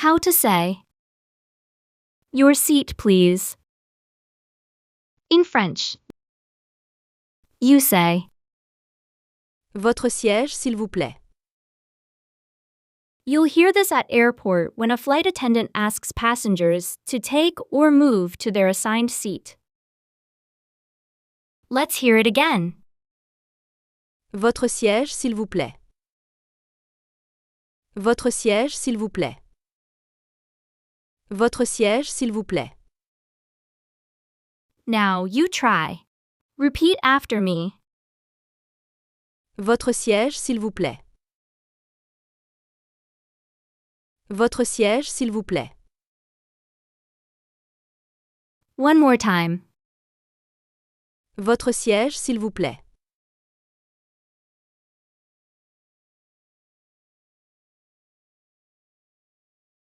How to say, your seat, please. In French, you say, Votre siège, s'il vous plaît. you'll hear this at airport when a flight attendant asks passengers to take or move to their assigned seat. Let's hear it again. Votre siège, s'il vous plaît. Votre siège, s'il vous plaît. Votre siège, s'il vous plaît. Now you try. Repeat after me. Votre siège, s'il vous plaît. Votre siège, s'il vous plaît. One more time. Votre siège, s'il vous plaît.